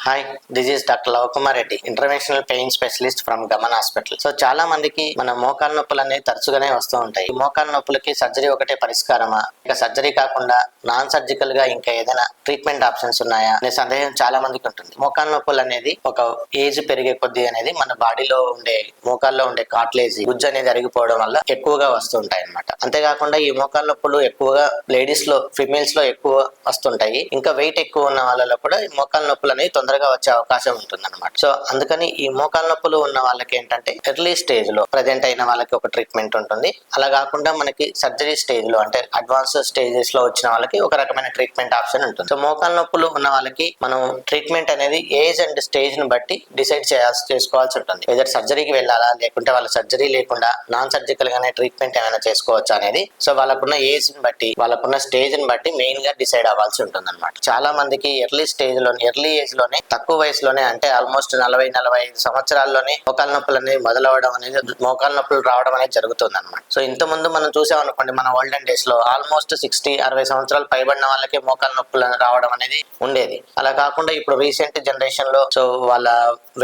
Hi, this is doctor Lavakumar Reddy, international pain specialist from Gaman hospital. So చాలా మందికి మన మోకాలు నొప్పులు అనేవి తరచుగానే వస్తూ ఉంటాయి. ఈ మోకాలు నొప్పులకి సర్జరీ ఒకటే పరిష్కారమా, ఇక సర్జరీ కాకుండా నాన్ సర్జికల్ గా ఇంకా ఏదైనా ట్రీట్మెంట్ ఆప్షన్స్ ఉన్నాయా అనే సందేహం చాలా మందికి ఉంటుంది. మోకాలు నొప్పులు అనేది ఒక ఏజ్ పెరిగే కొద్దీ అనేది మన బాడీలో ఉండే మోకాల్లో ఉండే కాట్లేజ్ గుజ్జు అనేది అరిగిపోవడం వల్ల ఎక్కువగా వస్తూ ఉంటాయి అన్నమాట. అంతేకాకుండా ఈ మోకాలు నొప్పులు ఎక్కువగా లేడీస్ లో, ఫిమేల్స్ లో ఎక్కువ వస్తుంటాయి. ఇంకా వెయిట్ ఎక్కువ ఉన్న వాళ్ళలో కూడా ఈ మోకాలు నొప్పులు అనేవి తొందరగా వచ్చే అవకాశం ఉంటుంది అనమాట. సో అందుకని ఈ మోకాలు నొప్పులు ఉన్న వాళ్ళకి ఏంటంటే ఎర్లీ స్టేజ్ లో ప్రజెంట్ అయిన వాళ్ళకి ఒక ట్రీట్మెంట్ ఉంటుంది. అలా కాకుండా మనకి సర్జరీ స్టేజ్ లో అంటే అడ్వాన్స్ స్టేజెస్ లో వచ్చిన వాళ్ళకి ఒక రకమైన ట్రీట్మెంట్ ఆప్షన్ ఉంటుంది. సో మోకాలు నొప్పులు ఉన్న వాళ్ళకి మనం ట్రీట్మెంట్ అనేది ఏజ్ అండ్ స్టేజ్ ని బట్టి డిసైడ్ చేసుకోవాల్సి ఉంటుంది. ఏదైనా సర్జరీకి వెళ్ళాలా, లేకుంటే వాళ్ళ సర్జరీ లేకుండా నాన్ సర్జికల్ గానే ట్రీట్మెంట్ ఏమైనా చేసుకోవచ్చా అనేది సో వాళ్ళకున్న ఏజ్ ని బట్టి, వాళ్ళకున్న స్టేజ్ ని బట్టి మెయిన్ గా డిసైడ్ అవ్వాల్సి ఉంటుంది అనమాట. చాలా మందికి ఎర్లీ ఏజ్ లోనే తక్కువ వయసులోనే అంటే ఆల్మోస్ట్ 40-45 సంవత్సరాల్లోనే మోకాలు నొప్పులు అనేది మొదలవడం అనేది, మోకాలు నొప్పులు రావడం అనేది జరుగుతుంది అనమాట. సో ఇంత ముందు మనం చూసాం అనుకోండి, మన ఓల్డెన్ డేస్ లో ఆల్మోస్ట్ 60-60 సంవత్సరాలు పైబడిన వాళ్ళకి మోకాలు నొప్పులు రావడం అనేది ఉండేది. అలా కాకుండా ఇప్పుడు రీసెంట్ జనరేషన్ లో సో వాళ్ళ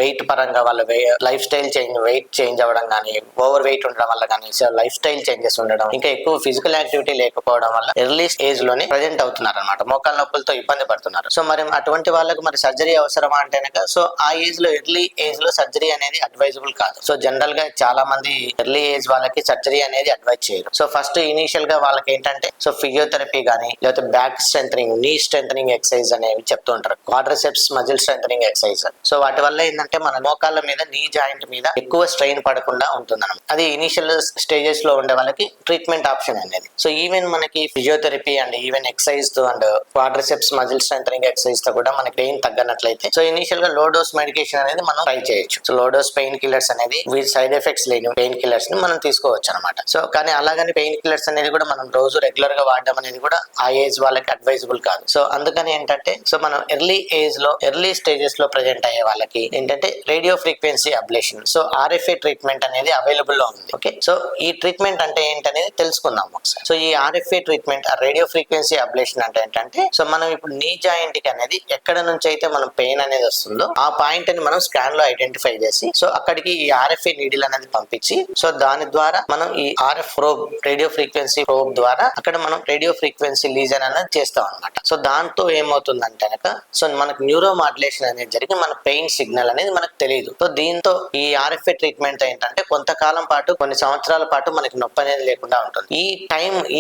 వెయిట్ పరంగా వాళ్ళ లైఫ్ స్టైల్ వెయిట్ చేంజ్ అవ్వడం కానీ, ఓవర్ వెయిట్ ఉండడం వల్ల కానీ, సో లైఫ్ స్టైల్ చేంజెస్ ఉండడం, ఇంకా ఎక్కువ ఫిజికల్ యాక్టివిటీ లేకపోవడం వల్ల ఎర్లీ ఏజ్ లోనే ప్రజెంట్ అవుతున్నారు అనమాట. మోకాలు నొప్పులతో ఇబ్బంది పడుతున్నారు. సో మరి అటువంటి వాళ్ళకి మరి సర్జరీ అవసరమా అంటే సో ఆ ఏజ్ లో, ఎర్లీ ఏజ్ లో సర్జరీ అనేది అడ్వైజబుల్ కాదు. సో జనరల్ గా చాలా మంది ఎర్లీ ఏజ్ వాళ్ళకి సర్జరీ అనేది అడ్వైజ్ చేయరు. సో ఫస్ట్ ఇనీషియల్ గా వాళ్ళకి ఏంటంటే సో ఫిజియోథెరపీ కానీ, లేకపోతే బ్యాక్ స్ట్రెంథనింగ్, నీ స్ట్రెంథనింగ్ ఎక్సర్సైజ్ అనేవి చెప్తూ ఉంటారు. Quadriceps muscle strengthening exercise. So వాటి వల్ల ఏంటంటే మన మోకాళ్ళ మీద, నీ జాయింట్ మీద ఎక్కువ స్ట్రెయిన్ పడకుండా ఉంటుంది అన్నమాట. అది ఇనీషియల్ స్టేజెస్ లో ఉండే వాళ్ళకి ట్రీట్మెంట్ ఆప్షన్ అనేది. సో ఈవెన్ మనకి ఫిజియోథెరపీ అండ్ ఈవెన్ ఎక్సర్సైజ్ తో and quadriceps muscle strengthening exercise తో కూడా మనకి పెయిన్ తగ్గనట్లయితే సో ఇనీషియల్ గా లో డోస్ మెడికేషన్ అనేది మనం ట్రై చేయొచ్చు. So low dose pain killers అనేది వీటి సైడ్ ఎఫెక్ట్స్ లేని పెయిన్ కిల్లర్స్ ని మనం తీసుకోవచ్చు అనమాట. సో కానీ అలాగని పెయిన్ కిల్లర్స్ అనేది కూడా మనం రోజు రెగ్యులర్ గా వాడడం అనేది కూడా ఆ ఏజ్ వాళ్ళకి అడ్వైజబుల్ కాదు. సో అందుకని ఏంటంటే సో మనం ఎర్లీ ఏజ్ లో, ఎర్లీ స్టేజెస్ లో ప్రెజెంట్ అయ్యే వాళ్ళకి ఏంటంటే radio frequency ablation, so RFA treatment అనేది అవైలబుల్ లో ఉంది. ఓకే, సో ఈ ట్రీట్మెంట్ అంటే ఏంటనేది తెలుసుకుందాం ఒకసారి. సో ఈ RFA treatment, radio frequency ablation అంటే ఏంటంటే సో మనం ఇప్పుడు నీ జాయింట్ కి అనేది ఎక్కడ నుంచి అయితే మనం పెయిన్ అనేది వస్తుందో ఆ పాయింట్ ని మనం స్కాన్ లో ఐడెంటిఫై చేసి సో అక్కడికి ఈ ఆర్ఎఫ్ఏ నీడిల్ అనేది పంపించి సో దాని ద్వారా మనం ఈ RF probe, radio frequency probe ద్వారా అక్కడ మనం రేడియో ఫ్రీక్వెన్సీ లీజన్ అనేది చేస్తాం అనమాట. సో దాంతో ఏమవుతుందంటే కనుక సో మనకు న్యూరో మాడ్యులేషన్ అనేది జరిగి మన పెయిన్ సిగ్నల్ అనేది మనకు తెలియదు. సో దీంతో ఈ ఆర్ఎఫ్ఏ ట్రీట్మెంట్ ఏంటంటే కొంతకాలం పాటు, కొన్ని సంవత్సరాల పాటు మనకి నొప్పి అనేది లేకుండా ఉంటుంది.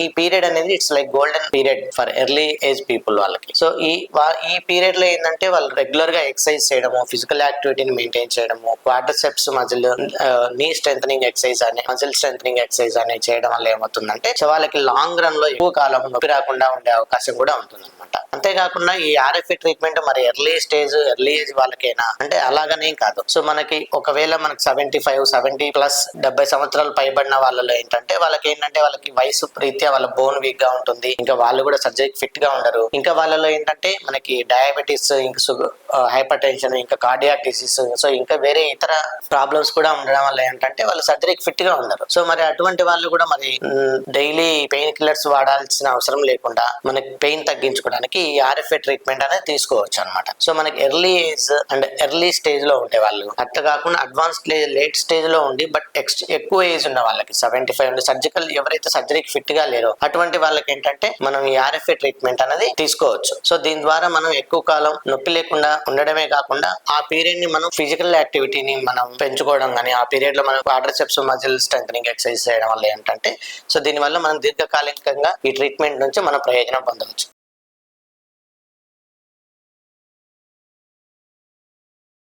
ఈ పీరియడ్ అనేది it's like golden period for early age people వాళ్ళకి. సో ఈ పీరియడ్ లో ఏంటంటే వాళ్ళు రెగ్యులర్ గా ఎక్సర్సైజ్ చేయడము, ఫిజికల్ యాక్టివిటీని మెయింటైన్ చేయడము, క్వాడ్రిసెప్స్ మజిల్ నీ స్ట్రెంథనింగ్ ఎక్సర్సైజ్ అనే, మజిల్ స్ట్రెంథనింగ్ ఎక్సర్సైజ్ అనేది చేయడం వల్ల ఏమవుతుందంటే సో వాళ్ళకి లాంగ్ రన్ లో ఎక్కువ కాలం నొప్పి రాకుండా ఉండే అవకాశం కూడా ఉంటుంది అనమాట. అంతేకాకుండా ఈ ఆర్ఎఫ్ఏ ట్రీట్మెంట్ మరి ఎర్లీ ఏజ్ వాళ్ళకైనా అంటే అలాగనేం కాదు. సో మనకి ఒకవేళ మనకి 70+ 70 సంవత్సరాలు పైబడిన వాళ్ళలో ఏంటంటే వాళ్ళకి వయసు రీత్యా వాళ్ళ బోన్ వీక్ గా ఉంటుంది, ఇంకా వాళ్ళు కూడా సర్జరీకి ఫిట్ గా ఉండరు. ఇంకా వాళ్ళలో ఏంటంటే మనకి డయాబెటీస్, ఇంకా హైపర్ టెన్షన్, ఇంకా కార్డియాక్ డిసీజ్, సో ఇంకా వేరే ఇతర ప్రాబ్లమ్స్ కూడా ఉండడం వల్ల ఏంటంటే వాళ్ళు సర్జరీకి ఫిట్ గా ఉండరు. సో మరి అటువంటి వాళ్ళు కూడా మరి డైలీ పెయిన్ కిల్లర్స్ వాడాల్సిన అవసరం లేకుండా మనకి పెయిన్ తగ్గించుకోవడానికి ఈ ఆర్ఎఫ్ఏ ట్రీట్మెంట్ అనేది తీసుకోవచ్చు అనమాట. సో మనకి early age and early stage లో ఉండే వాళ్ళు, అట్లా కాకుండా అడ్వాన్స్ లేట్ స్టేజ్ లో ఉండి బట్ ఎక్కువ ఏజ్ ఉన్న వాళ్ళకి 75 సర్జికల్, ఎవరైతే సర్జరీకి ఫిట్ గా లేరో అటువంటి వాళ్ళకి ఏంటంటే మనం ఈ ఆర్ఎఫ్ఏ ట్రీట్మెంట్ అనేది తీసుకోవచ్చు. సో దీని ద్వారా మనం ఎక్కువ కాలం నొప్పి లేకుండా ఉండడమే కాకుండా ఆ పీరియడ్ ని మనం ఫిజికల్ యాక్టివిటీని మనం పెంచుకోవడం కానీ, ఆ పీరియడ్ లో మనం క్వాడ్రిసెప్స్ మజిల్ స్ట్రెంథనింగ్ ఎక్సర్సైజ్ చేయడం వల్ల ఏంటంటే సో దీని వల్ల మనం దీర్ఘకాలికంగా ఈ ట్రీట్మెంట్ నుంచి మనం ప్రయోజనం పొందవచ్చు.